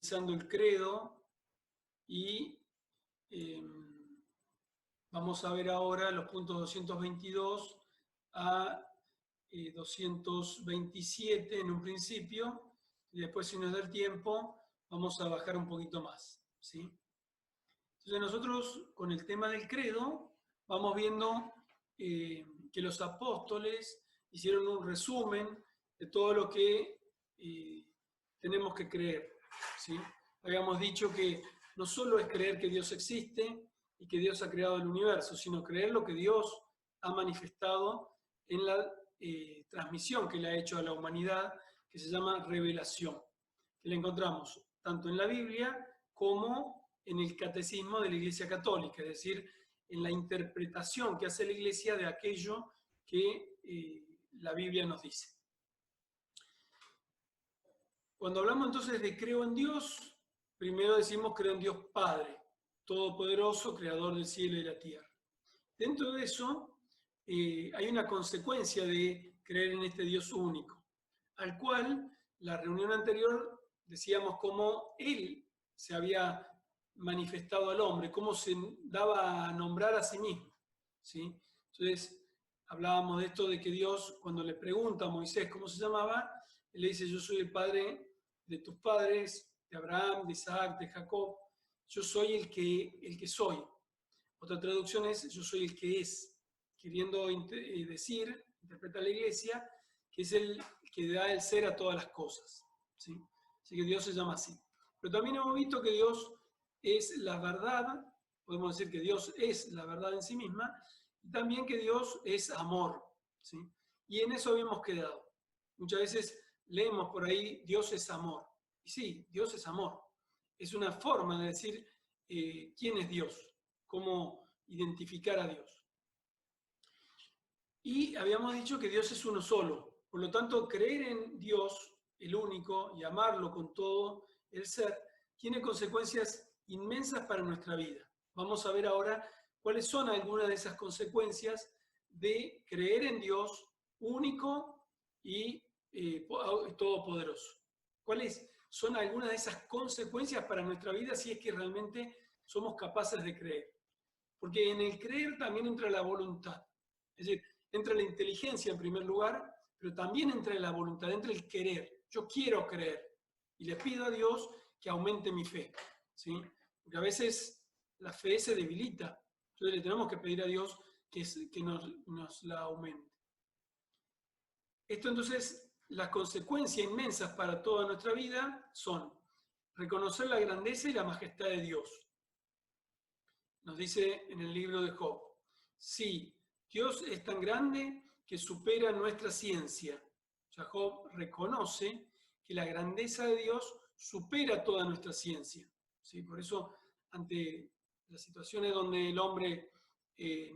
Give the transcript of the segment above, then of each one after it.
Revisando el credo y vamos a ver ahora los puntos 222 a 227 en un principio, y después, si nos da el tiempo, vamos a bajar un poquito más, ¿sí? Entonces nosotros con el tema del credo vamos viendo que los apóstoles hicieron un resumen de todo lo que tenemos que creer, ¿sí? Habíamos dicho que no solo es creer que Dios existe y que Dios ha creado el universo, sino creer lo que Dios ha manifestado en la transmisión que le ha hecho a la humanidad, que se llama revelación, que la encontramos tanto en la Biblia como en el catecismo de la Iglesia Católica, es decir, en la interpretación que hace la Iglesia de aquello que la Biblia nos dice. Cuando hablamos entonces de creo en Dios, primero decimos creo en Dios Padre, todopoderoso, creador del cielo y la tierra. Dentro de eso hay una consecuencia de creer en este Dios único, al cual la reunión anterior decíamos cómo Él se había manifestado al hombre, cómo se daba a nombrar a sí mismo, ¿sí? Entonces hablábamos de esto de que Dios, cuando le pregunta a Moisés cómo se llamaba, él le dice: yo soy el Padre de tus padres, de Abraham, de Isaac, de Jacob. Yo soy el que soy. Otra traducción es: yo soy el que es, queriendo decir, interpreta la Iglesia, que es el que da el ser a todas las cosas, ¿sí? Así que Dios se llama así. Pero también hemos visto que Dios es la verdad, podemos decir que Dios es la verdad en sí misma, y también que Dios es amor, ¿sí? Y en eso habíamos quedado. Muchas veces leemos por ahí: Dios es amor. Y sí, Dios es amor. Es una forma de decir quién es Dios, cómo identificar a Dios. Y habíamos dicho que Dios es uno solo. Por lo tanto, creer en Dios, el único, y amarlo con todo el ser, tiene consecuencias inmensas para nuestra vida. Vamos a ver ahora cuáles son algunas de esas consecuencias de creer en Dios único y todopoderoso. ¿Cuáles son algunas de esas consecuencias para nuestra vida si es que realmente somos capaces de creer? Porque en el creer también entra la voluntad. Es decir, entra la inteligencia en primer lugar, pero también entra la voluntad, entra el querer. Yo quiero creer y le pido a Dios que aumente mi fe, ¿sí? Porque a veces la fe se debilita, entonces le tenemos que pedir a Dios que nos la aumente. Esto entonces, las consecuencias inmensas para toda nuestra vida son reconocer la grandeza y la majestad de Dios. Nos dice en el libro de Job: sí, Dios es tan grande que supera nuestra ciencia. O sea, Job reconoce que la grandeza de Dios supera toda nuestra ciencia, ¿sí? Por eso, ante las situaciones donde el hombre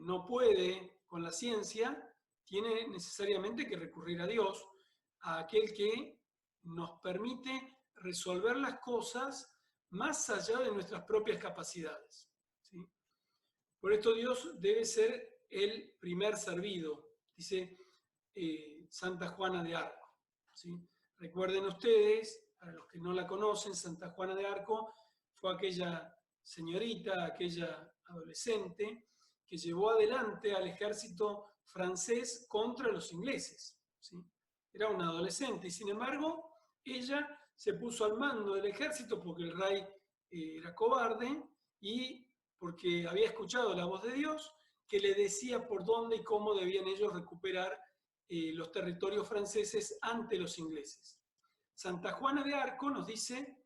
no puede con la ciencia, tiene necesariamente que recurrir a Dios, a aquel que nos permite resolver las cosas más allá de nuestras propias capacidades, ¿sí? Por esto Dios debe ser el primer servido, dice Santa Juana de Arco, ¿sí? Recuerden ustedes, para los que no la conocen, Santa Juana de Arco fue aquella señorita, aquella adolescente que llevó adelante al ejército francés contra los ingleses, ¿sí? Era una adolescente y, sin embargo, ella se puso al mando del ejército porque el rey era cobarde y porque había escuchado la voz de Dios que le decía por dónde y cómo debían ellos recuperar los territorios franceses ante los ingleses. Santa Juana de Arco nos dice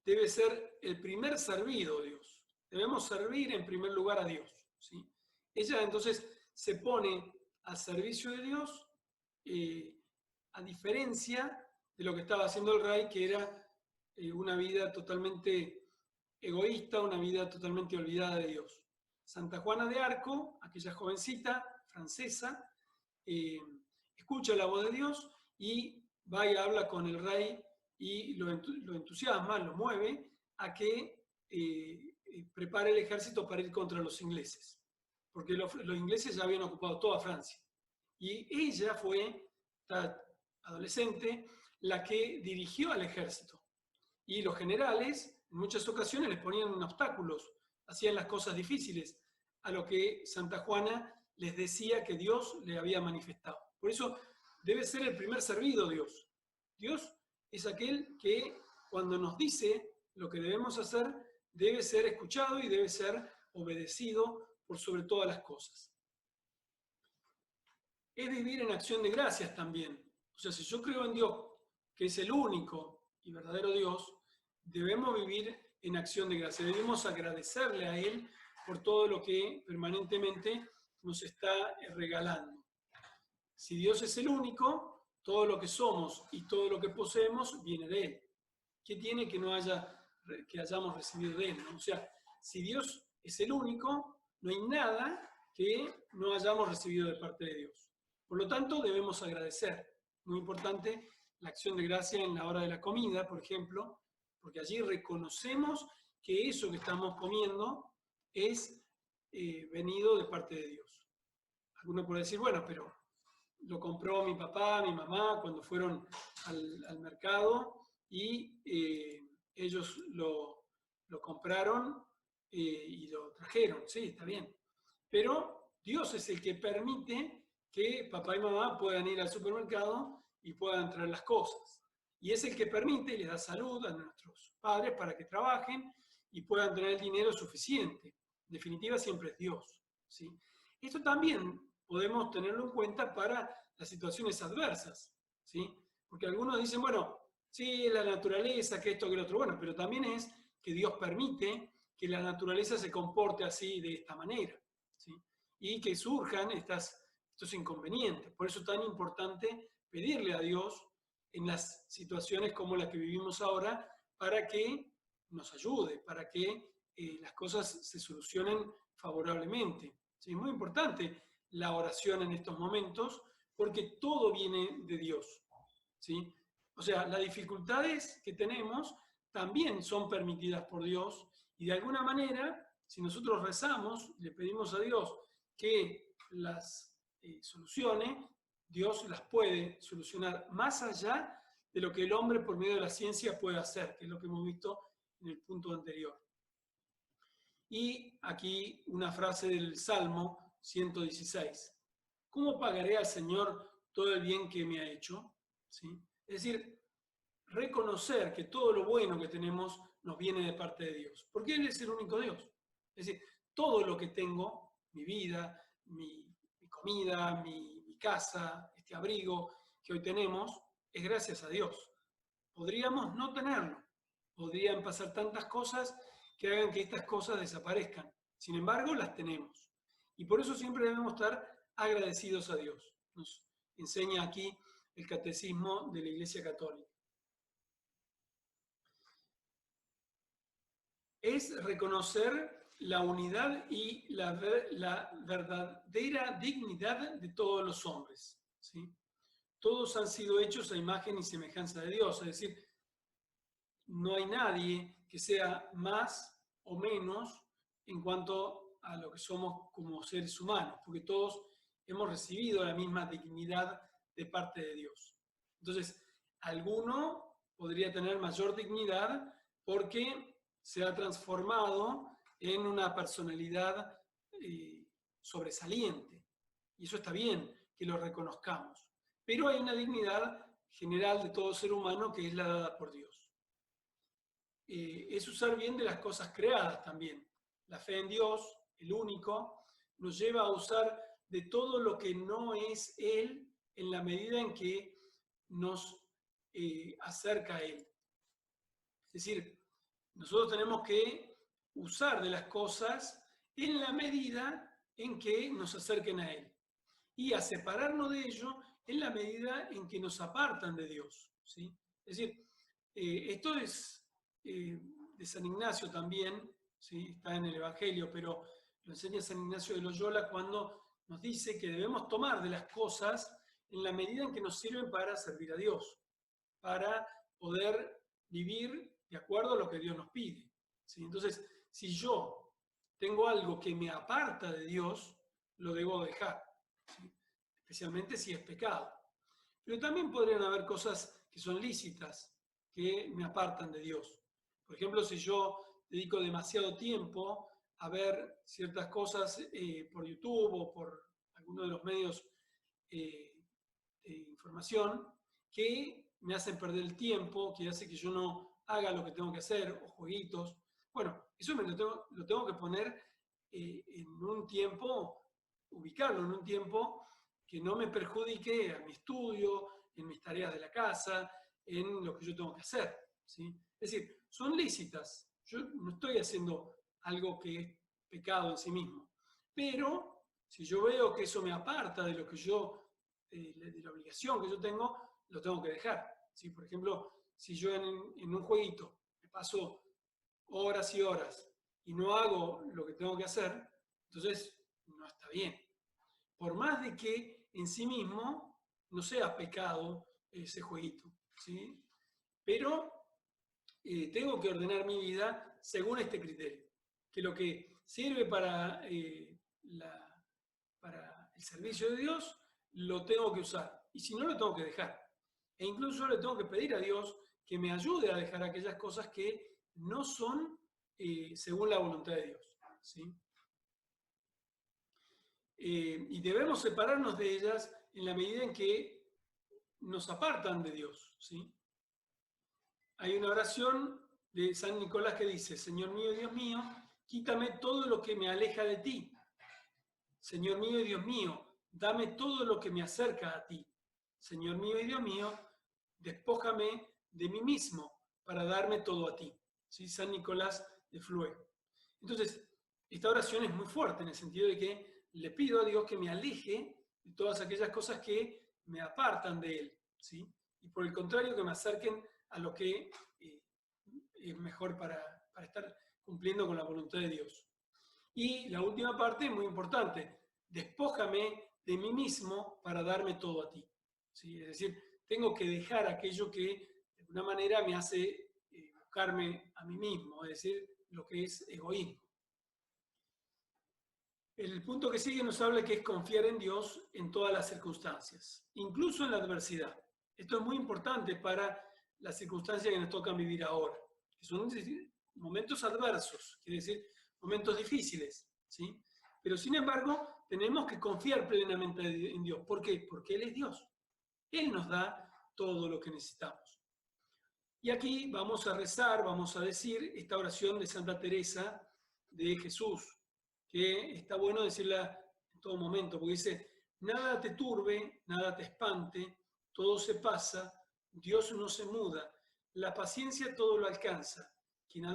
debe ser el primer servido Dios. Debemos servir en primer lugar a Dios, ¿sí? Ella entonces se pone al servicio de Dios a diferencia de lo que estaba haciendo el rey, que era una vida totalmente egoísta, una vida totalmente olvidada de Dios. Santa Juana de Arco, aquella jovencita francesa, escucha la voz de Dios y va y habla con el rey y lo entusiasma, lo mueve a que prepare el ejército para ir contra los ingleses, porque los ingleses ya habían ocupado toda Francia. Y ella fue, esta adolescente, la que dirigió al ejército. Y los generales en muchas ocasiones les ponían obstáculos, hacían las cosas difíciles, a lo que Santa Juana les decía que Dios le había manifestado. Por eso debe ser el primer servido Dios. Dios es aquel que cuando nos dice lo que debemos hacer, debe ser escuchado y debe ser obedecido por sobre todas las cosas. Es vivir en acción de gracias también. O sea, si yo creo en Dios, que es el único y verdadero Dios, debemos vivir en acción de gracias. Debemos agradecerle a Él por todo lo que permanentemente nos está regalando. Si Dios es el único, todo lo que somos y todo lo que poseemos viene de Él. ¿Qué tiene que hayamos recibido de Él? ¿No? O sea, si Dios es el único, no hay nada que no hayamos recibido de parte de Dios. Por lo tanto, debemos agradecer. Muy importante la acción de gracia en la hora de la comida, por ejemplo, porque allí reconocemos que eso que estamos comiendo es venido de parte de Dios. Alguno puede decir, bueno, pero lo compró mi papá, mi mamá, cuando fueron al mercado y ellos lo compraron y lo trajeron. Sí, está bien. Pero Dios es el que permite que papá y mamá puedan ir al supermercado y puedan traer las cosas. Y es el que permite y les da salud a nuestros padres para que trabajen y puedan tener el dinero suficiente. En definitiva, siempre es Dios, ¿sí? Esto también podemos tenerlo en cuenta para las situaciones adversas, ¿sí? Porque algunos dicen, bueno, sí, la naturaleza, que esto, que lo otro, bueno, pero también es que Dios permite que la naturaleza se comporte así, de esta manera, ¿sí? Y que surjan estos inconvenientes. Por eso es tan importante pedirle a Dios en las situaciones como la que vivimos ahora, para que nos ayude, para que las cosas se solucionen favorablemente. ¿Sí? Es muy importante la oración en estos momentos, porque todo viene de Dios, ¿sí? O sea, las dificultades que tenemos también son permitidas por Dios, y de alguna manera, si nosotros rezamos, le pedimos a Dios que las solucione, Dios las puede solucionar más allá de lo que el hombre por medio de la ciencia puede hacer, que es lo que hemos visto en el punto anterior. Y aquí una frase del Salmo 116. ¿Cómo pagaré al Señor todo el bien que me ha hecho? ¿Sí? Es decir, reconocer que todo lo bueno que tenemos nos viene de parte de Dios, porque Él es el único Dios. Es decir, todo lo que tengo, mi vida, mi comida, mi casa, este abrigo que hoy tenemos, es gracias a Dios. Podríamos no tenerlo, podrían pasar tantas cosas que hagan que estas cosas desaparezcan. Sin embargo, las tenemos. Y por eso siempre debemos estar agradecidos a Dios. Nos enseña aquí el Catecismo de la Iglesia Católica. Es reconocer la unidad y la verdadera dignidad de todos los hombres, ¿sí? Todos han sido hechos a imagen y semejanza de Dios, es decir, no hay nadie que sea más o menos en cuanto a lo que somos como seres humanos, porque todos hemos recibido la misma dignidad de parte de Dios. Entonces, alguno podría tener mayor dignidad porque se ha transformado en una personalidad sobresaliente. Y eso está bien que lo reconozcamos. Pero hay una dignidad general de todo ser humano que es la dada por Dios. Es usar bien de las cosas creadas también. La fe en Dios, el único, nos lleva a usar de todo lo que no es Él en la medida en que nos acerca a Él. Es decir, nosotros tenemos que usar de las cosas en la medida en que nos acerquen a Él, y a separarnos de ello en la medida en que nos apartan de Dios, ¿sí? Es decir, esto es de San Ignacio también, ¿sí? Está en el Evangelio, pero lo enseña San Ignacio de Loyola cuando nos dice que debemos tomar de las cosas en la medida en que nos sirven para servir a Dios, para poder vivir de acuerdo a lo que Dios nos pide, ¿sí? Entonces, si yo tengo algo que me aparta de Dios, lo debo dejar, ¿sí? Especialmente si es pecado. Pero también podrían haber cosas que son lícitas, que me apartan de Dios. Por ejemplo, si yo dedico demasiado tiempo a ver ciertas cosas por YouTube o por alguno de los medios de información que me hacen perder el tiempo, que hace que yo no haga lo que tengo que hacer, o jueguitos. Bueno, eso lo tengo que poner en un tiempo, ubicarlo en un tiempo que no me perjudique a mi estudio, en mis tareas de la casa, en lo que yo tengo que hacer, ¿sí? Es decir, son lícitas. Yo no estoy haciendo algo que es pecado en sí mismo. Pero si yo veo que eso me aparta de lo que yo, de la obligación que yo tengo, lo tengo que dejar, ¿sí? Por ejemplo, si yo en un jueguito me paso horas y horas y no hago lo que tengo que hacer, entonces no está bien. Por más de que en sí mismo no sea pecado ese jueguito, ¿sí? Pero tengo que ordenar mi vida según este criterio, que lo que sirve para el servicio de Dios, lo tengo que usar, y si no, lo tengo que dejar. E incluso le tengo que pedir a Dios que me ayude a dejar aquellas cosas que no son según la voluntad de Dios, ¿sí? Y debemos separarnos de ellas en la medida en que nos apartan de Dios, ¿sí? Hay una oración de San Nicolás que dice: Señor mío y Dios mío, quítame todo lo que me aleja de ti. Señor mío y Dios mío, dame todo lo que me acerca a ti. Señor mío y Dios mío, despójame de mí mismo para darme todo a ti. ¿Sí? San Nicolás de Flue. Entonces, esta oración es muy fuerte en el sentido de que le pido a Dios que me aleje de todas aquellas cosas que me apartan de Él, ¿sí? Y por el contrario, que me acerquen a lo que es mejor para estar cumpliendo con la voluntad de Dios. Y la última parte, muy importante: despójame de mí mismo para darme todo a ti, ¿sí? Es decir, tengo que dejar aquello que de alguna manera me hace buscarme a mí mismo, es decir, lo que es egoísmo. El punto que sigue nos habla que es confiar en Dios en todas las circunstancias, incluso en la adversidad. Esto es muy importante para las circunstancias que nos tocan vivir ahora, que son momentos adversos, quiere decir, momentos difíciles, ¿sí? Pero sin embargo, tenemos que confiar plenamente en Dios. ¿Por qué? Porque Él es Dios. Él nos da todo lo que necesitamos. Y aquí vamos a rezar, vamos a decir esta oración de Santa Teresa de Jesús, que está bueno decirla en todo momento, porque dice: nada te turbe, nada te espante, todo se pasa, Dios no se muda, la paciencia todo lo alcanza, quien a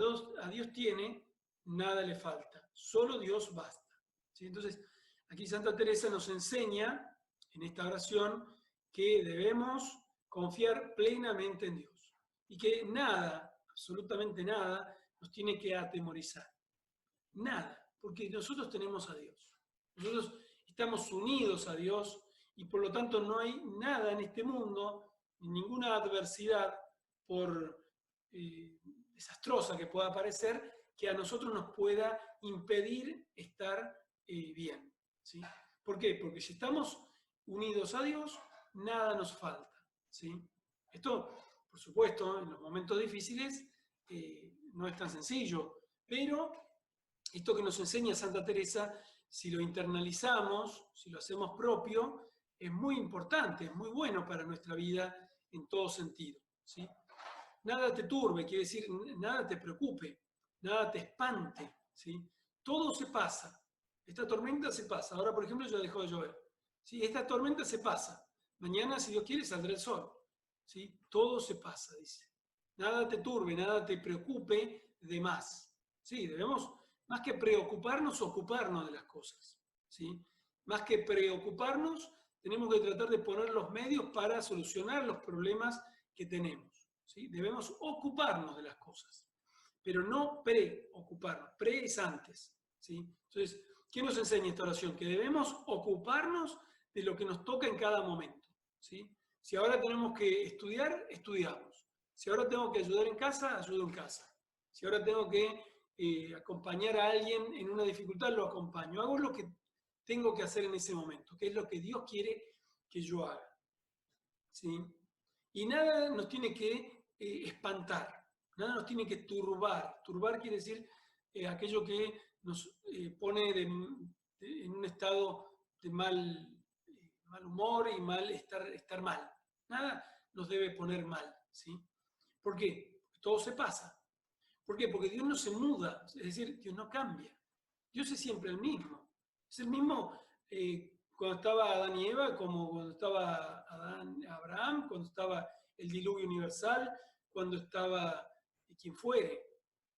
Dios tiene, nada le falta, solo Dios basta. ¿Sí? Entonces, aquí Santa Teresa nos enseña en esta oración que debemos confiar plenamente en Dios y que nada, absolutamente nada, nos tiene que atemorizar. Nada, porque nosotros tenemos a Dios. Nosotros estamos unidos a Dios y por lo tanto no hay nada en este mundo, ninguna adversidad, por desastrosa que pueda parecer, que a nosotros nos pueda impedir estar bien, ¿sí? ¿Por qué? Porque si estamos unidos a Dios, nada nos falta, ¿sí? Esto, por supuesto, en los momentos difíciles no es tan sencillo, pero esto que nos enseña Santa Teresa, si lo internalizamos, si lo hacemos propio, es muy importante, es muy bueno para nuestra vida en todo sentido, ¿sí? Nada te turbe, quiere decir, nada te preocupe, nada te espante, ¿sí? Todo se pasa. Esta tormenta se pasa. Ahora, por ejemplo, ya dejó de llover, ¿sí? Esta tormenta se pasa. Mañana, si Dios quiere, saldrá el sol, ¿sí? Todo se pasa, dice. Nada te turbe, nada te preocupe de más. Sí, debemos, más que preocuparnos, ocuparnos de las cosas, ¿sí? Más que preocuparnos, tenemos que tratar de poner los medios para solucionar los problemas que tenemos, ¿sí? Debemos ocuparnos de las cosas, pero no preocuparnos. Pre es antes, ¿sí? Entonces, ¿qué nos enseña esta oración? Que debemos ocuparnos de lo que nos toca en cada momento, ¿sí? Si ahora tenemos que estudiar, estudiamos. Si ahora tengo que ayudar en casa, ayudo en casa. Si ahora tengo que acompañar a alguien en una dificultad, lo acompaño. Hago lo que tengo que hacer en ese momento, que es lo que Dios quiere que yo haga, ¿sí? Y nada nos tiene que espantar, nada nos tiene que turbar. Turbar quiere decir aquello que nos pone en un estado de mal humor y estar mal. Nada nos debe poner mal, ¿sí? ¿Por qué? Todo se pasa. ¿Por qué? Porque Dios no se muda, es decir, Dios no cambia. Dios es siempre el mismo. Es el mismo cuando estaba Adán y Eva, como cuando estaba Abraham, cuando estaba el diluvio universal, cuando estaba quien fuere.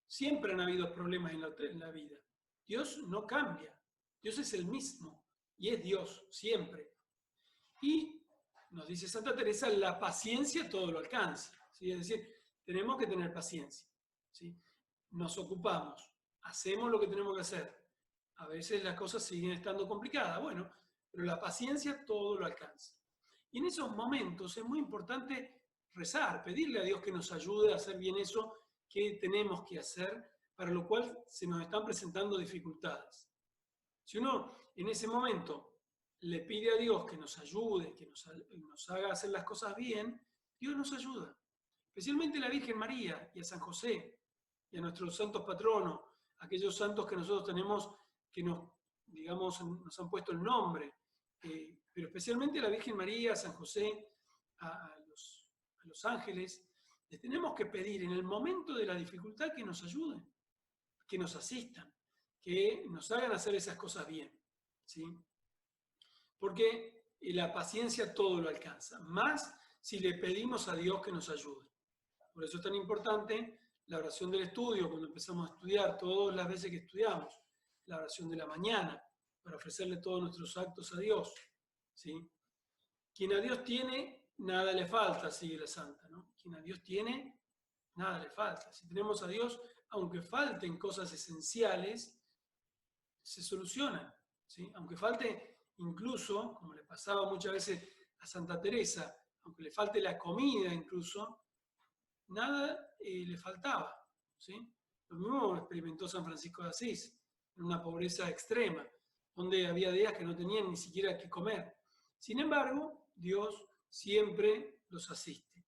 Siempre han habido problemas en la vida. Dios no cambia. Dios es el mismo y es Dios siempre. Y nos dice Santa Teresa, la paciencia todo lo alcanza. ¿Sí? Es decir, tenemos que tener paciencia. ¿Sí? Nos ocupamos, hacemos lo que tenemos que hacer. A veces las cosas siguen estando complicadas, bueno, pero la paciencia todo lo alcanza. Y en esos momentos es muy importante rezar, pedirle a Dios que nos ayude a hacer bien eso que tenemos que hacer, para lo cual se nos están presentando dificultades. Si uno en ese momento le pide a Dios que nos ayude, que nos haga hacer las cosas bien, Dios nos ayuda. Especialmente a la Virgen María y a San José y a nuestros santos patronos, aquellos santos que nosotros tenemos que nos han puesto el nombre, pero especialmente a la Virgen María, a San José, a los ángeles, les tenemos que pedir en el momento de la dificultad que nos ayuden, que nos asistan, que nos hagan hacer esas cosas bien, ¿sí? Porque la paciencia todo lo alcanza, más si le pedimos a Dios que nos ayude. Por eso es tan importante la oración del estudio, cuando empezamos a estudiar, todas las veces que estudiamos, la oración de la mañana, para ofrecerle todos nuestros actos a Dios, ¿sí? Quien a Dios tiene, nada le falta, sigue la santa, ¿no? Quien a Dios tiene, nada le falta. Si tenemos a Dios, aunque falten cosas esenciales, se solucionan, ¿sí? Aunque falte incluso, como le pasaba muchas veces a Santa Teresa, aunque le falte la comida incluso, nada le faltaba, ¿sí? Lo mismo experimentó San Francisco de Asís, en una pobreza extrema, donde había días que no tenían ni siquiera qué comer. Sin embargo, Dios siempre los asiste.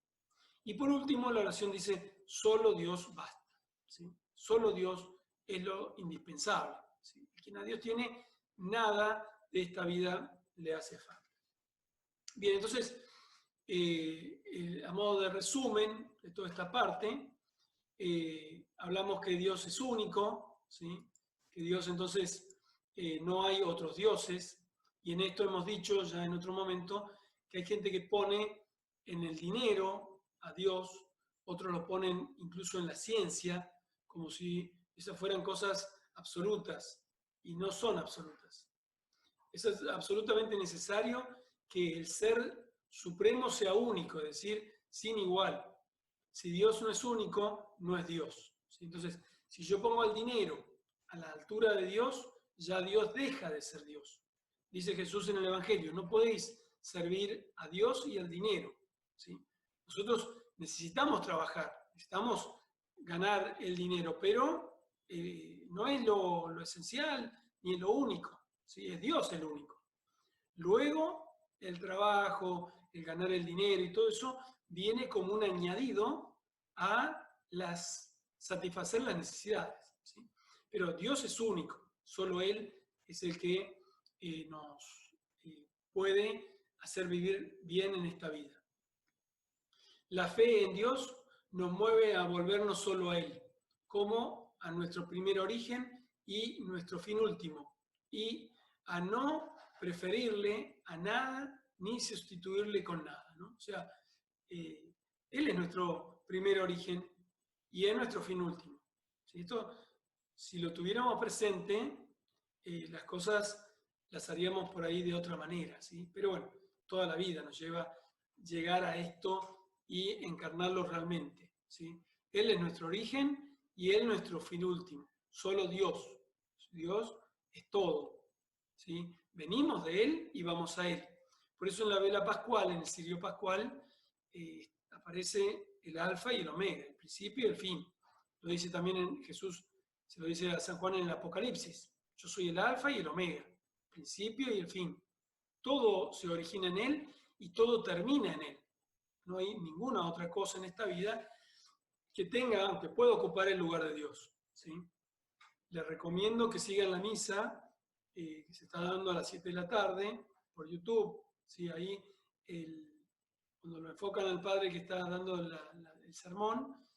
Y por último, la oración dice, solo Dios basta, ¿sí? Solo Dios es lo indispensable, ¿sí? Quien a Dios tiene, nada de esta vida le hace falta. Bien, entonces, a modo de resumen de toda esta parte, hablamos que Dios es único, ¿sí? Que Dios entonces no hay otros dioses, y en esto hemos dicho ya en otro momento que hay gente que pone en el dinero a Dios, otros lo ponen incluso en la ciencia, como si esas fueran cosas absolutas, y no son absolutas. Es absolutamente necesario que el ser supremo sea único, es decir, sin igual. Si Dios no es único, no es Dios. Entonces, si yo pongo al dinero a la altura de Dios, ya Dios deja de ser Dios. Dice Jesús en el Evangelio, no podéis servir a Dios y al dinero, ¿sí? Nosotros necesitamos trabajar, necesitamos ganar el dinero, pero no es lo esencial ni es lo único, ¿sí? Es Dios el único. Luego, el trabajo, el ganar el dinero y todo eso viene como un añadido a satisfacer las necesidades, ¿sí? Pero Dios es único, solo Él es el que nos puede hacer vivir bien en esta vida. La fe en Dios nos mueve a volvernos solo a Él, como a nuestro primer origen y nuestro fin último, y a no preferirle a nada ni sustituirle con nada, ¿no? O sea, Él es nuestro primer origen y es nuestro fin último. ¿Sí? Esto, si lo tuviéramos presente, las cosas las haríamos por ahí de otra manera, ¿sí? Pero bueno, toda la vida nos lleva a llegar a esto y encarnarlo realmente, ¿sí? Él es nuestro origen y Él nuestro fin último. Solo Dios. Dios es todo, ¿sí? Venimos de Él y vamos a Él. Por eso en la vela pascual, en el cirio pascual, aparece el alfa y el omega, el principio y el fin. Lo dice también en Jesús, se lo dice a San Juan en el Apocalipsis. Yo soy el alfa y el omega, el principio y el fin. Todo se origina en Él y todo termina en Él. No hay ninguna otra cosa en esta vida que pueda ocupar el lugar de Dios, ¿sí? Les recomiendo que sigan la misa que se está dando a las 7 de la tarde por YouTube, ¿sí? Ahí cuando lo enfocan al padre que está dando el sermón,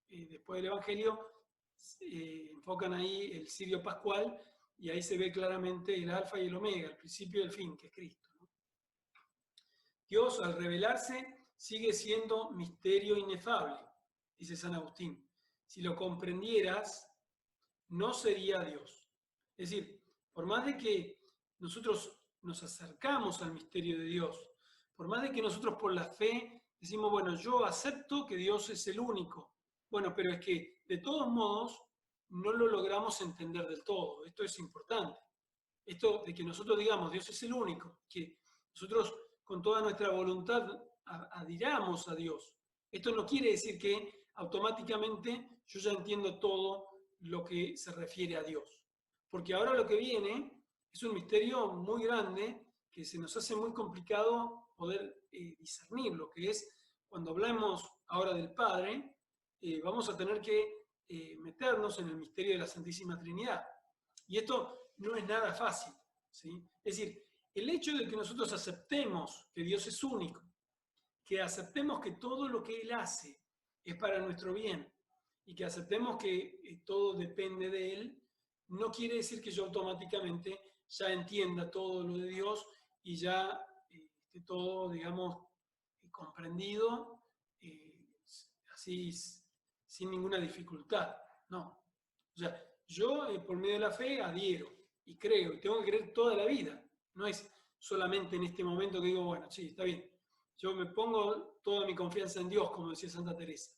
después del Evangelio, enfocan ahí el cirio pascual y ahí se ve claramente el alfa y el omega, el principio y el fin, que es Cristo, ¿no? Dios, al revelarse, sigue siendo misterio inefable, dice San Agustín. Si lo comprendieras, no sería Dios. Es decir, por más de que nosotros nos acercamos al misterio de Dios, por más de que nosotros por la fe decimos, bueno, yo acepto que Dios es el único. Bueno, pero es que de todos modos no lo logramos entender del todo. Esto es importante. Esto de que nosotros digamos, Dios es el único, que nosotros con toda nuestra voluntad adhiramos a Dios. Esto no quiere decir que automáticamente yo ya entiendo todo lo que se refiere a Dios. Porque ahora lo que viene es un misterio muy grande que se nos hace muy complicado poder discernir, lo que es, cuando hablamos ahora del Padre, vamos a tener que meternos en el misterio de la Santísima Trinidad. Y esto no es nada fácil, ¿sí? Es decir, el hecho de que nosotros aceptemos que Dios es único, que aceptemos que todo lo que Él hace es para nuestro bien y que aceptemos que todo depende de Él, no quiere decir que yo automáticamente ya entienda todo lo de Dios y ya esté todo, digamos, comprendido, así sin ninguna dificultad. No. O sea, yo por medio de la fe adhiero y creo, y tengo que creer toda la vida. No es solamente en este momento que digo, bueno, sí, está bien. Yo me pongo toda mi confianza en Dios, como decía Santa Teresa.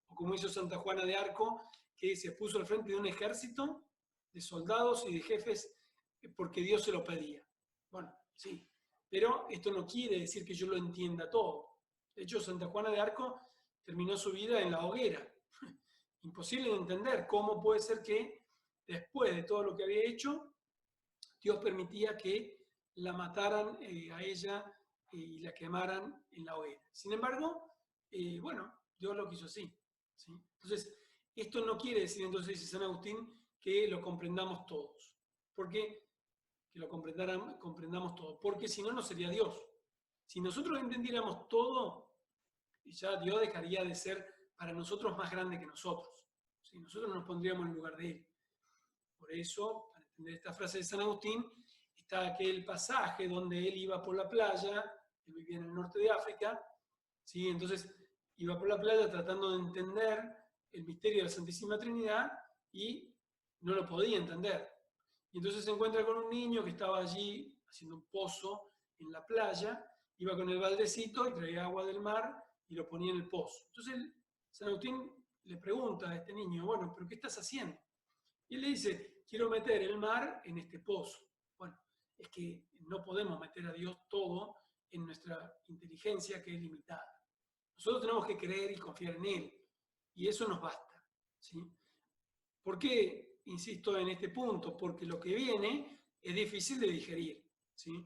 O como hizo Santa Juana de Arco, que se puso al frente de un ejército de soldados y de jefes porque Dios se lo pedía. Bueno, sí, pero esto no quiere decir que yo lo entienda todo. De hecho, Santa Juana de Arco terminó su vida en la hoguera. Imposible de entender cómo puede ser que después de todo lo que había hecho, Dios permitía que la mataran a ella y la quemaran en la hoguera. Sin embargo, bueno, Dios lo quiso así, ¿sí? Entonces, esto no quiere decir, entonces dice San Agustín, que lo comprendamos todos. ¿Por qué? Que lo comprendamos todos. Porque si no, no sería Dios. Si nosotros entendiéramos todo, ya Dios dejaría de ser para nosotros más grande que nosotros. ¿Sí? Nosotros nos pondríamos en lugar de Él. Por eso, para entender esta frase de San Agustín, está aquel pasaje donde él iba por la playa, él vivía en el norte de África, ¿sí? Entonces iba por la playa tratando de entender el misterio de la Santísima Trinidad y no lo podía entender. Y entonces se encuentra con un niño que estaba allí haciendo un pozo en la playa, iba con el baldecito y traía agua del mar y lo ponía en el pozo. Entonces San Agustín le pregunta a este niño, bueno, ¿pero qué estás haciendo? Y él le dice, quiero meter el mar en este pozo. Bueno, es que no podemos meter a Dios todo en nuestra inteligencia, que es limitada. Nosotros tenemos que creer y confiar en Él. Y eso nos basta, ¿sí? ¿Por qué insisto en este punto? Porque lo que viene es difícil de digerir, ¿sí?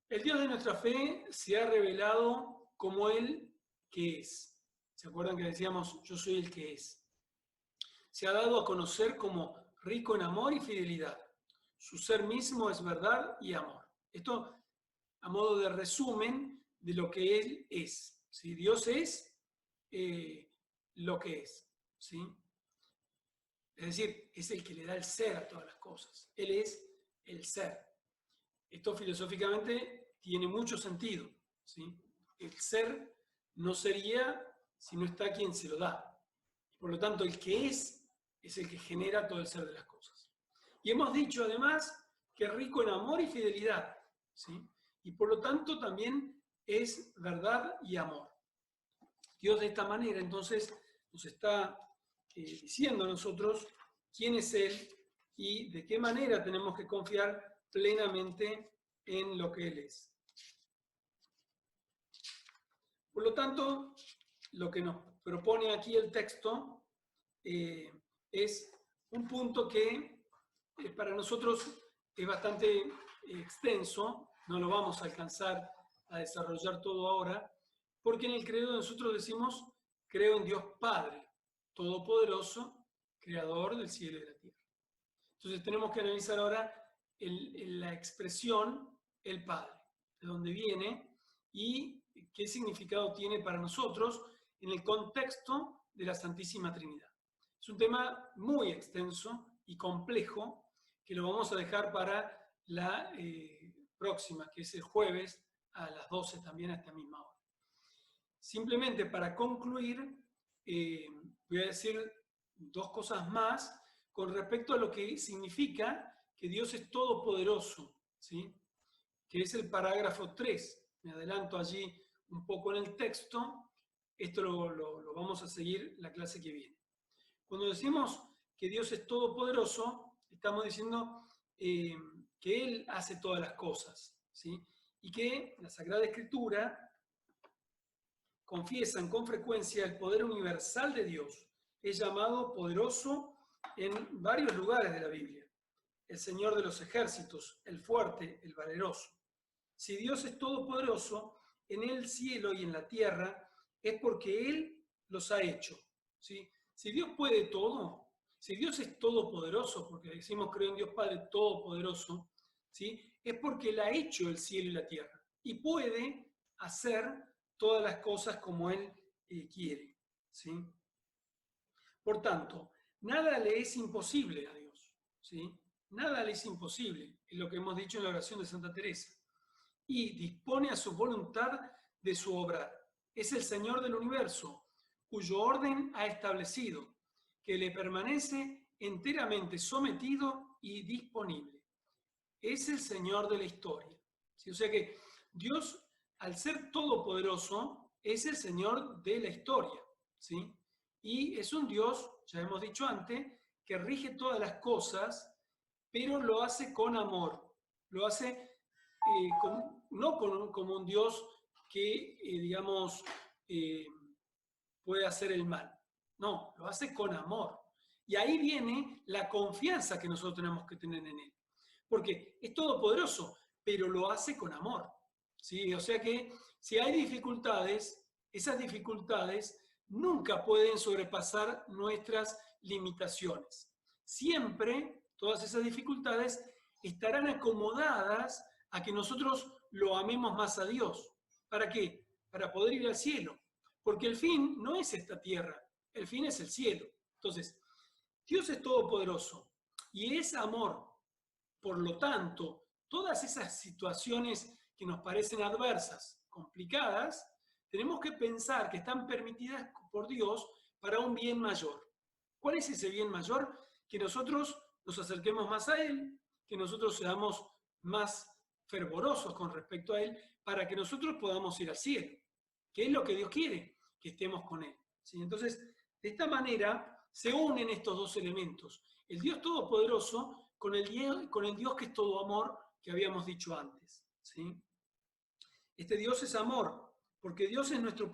El Dios de nuestra fe se ha revelado como Él que es. ¿Se acuerdan que decíamos, yo soy el que es? Se ha dado a conocer como rico en amor y fidelidad. Su ser mismo es verdad y amor. Esto a modo de resumen de lo que Él es. ¿Sí? Dios es lo que es. ¿Sí? Es decir, es el que le da el ser a todas las cosas. Él es el ser. Esto filosóficamente tiene mucho sentido, ¿sí? El ser no sería si no está quien se lo da. Por lo tanto, el que es el que genera todo el ser de las cosas. Y hemos dicho además que es rico en amor y fidelidad, ¿sí? Y por lo tanto también es verdad y amor. Dios de esta manera entonces nos está diciendo a nosotros quién es Él y de qué manera tenemos que confiar plenamente en lo que Él es. Por lo tanto, lo que nos propone aquí el texto es un punto que para nosotros es bastante extenso, no lo vamos a alcanzar a desarrollar todo ahora, Porque en el credo nosotros decimos, creo en Dios Padre, Todopoderoso, Creador del cielo y de la tierra. Entonces tenemos que analizar ahora la expresión el Padre, de dónde viene y qué significado tiene para nosotros en el contexto de la Santísima Trinidad. Es un tema muy extenso y complejo que lo vamos a dejar para la próxima, que es el jueves a las 12 también a esta misma hora. Simplemente para concluir, voy a decir dos cosas más con respecto a lo que significa que Dios es todopoderoso, ¿sí? Que es el parágrafo 3. Me adelanto allí un poco en el texto. Esto lo vamos a seguir la clase que viene. Cuando decimos que Dios es todopoderoso, estamos diciendo que Él hace todas las cosas, ¿sí? Y que la Sagrada Escritura confiesan con frecuencia el poder universal de Dios. Es llamado poderoso en varios lugares de la Biblia. El Señor de los ejércitos, el fuerte, el valeroso. Si Dios es todopoderoso en el cielo y en la tierra, es porque Él los ha hecho, ¿sí? Si Dios puede todo, si Dios es todopoderoso, porque decimos creo en Dios Padre todopoderoso, ¿sí? Es porque Él ha hecho el cielo y la tierra y puede hacer todas las cosas como Él quiere, ¿sí? Por tanto, nada le es imposible a Dios, ¿sí? Nada le es imposible, es lo que hemos dicho en la oración de Santa Teresa. Y dispone a su voluntad de su obrar. Es el Señor del universo, cuyo orden ha establecido, que le permanece enteramente sometido y disponible. Es el Señor de la historia, ¿sí? O sea que Dios, al ser todopoderoso, es el Señor de la historia, ¿sí? Y es un Dios, ya hemos dicho antes, que rige todas las cosas, pero lo hace con amor, lo hace no como un Dios que, digamos, puede hacer el mal. No, lo hace con amor. Y ahí viene la confianza que nosotros tenemos que tener en Él. Porque es todopoderoso, pero lo hace con amor, ¿sí? O sea que si hay dificultades, esas dificultades nunca pueden sobrepasar nuestras limitaciones. Siempre todas esas dificultades estarán acomodadas a que nosotros lo amemos más a Dios. ¿Para qué? Para poder ir al cielo. Porque el fin no es esta tierra, el fin es el cielo. Entonces, Dios es todopoderoso y es amor. Por lo tanto, todas esas situaciones que nos parecen adversas, complicadas, tenemos que pensar que están permitidas por Dios para un bien mayor. ¿Cuál es ese bien mayor? Que nosotros nos acerquemos más a Él, que nosotros seamos más fervorosos con respecto a Él, para que nosotros podamos ir al cielo. ¿Qué es lo que Dios quiere? Que estemos con Él, ¿sí? Entonces, de esta manera se unen estos dos elementos. El Dios Todopoderoso con el Dios que es todo amor, que habíamos dicho antes, ¿sí? Este Dios es amor, porque Dios es nuestro Padre.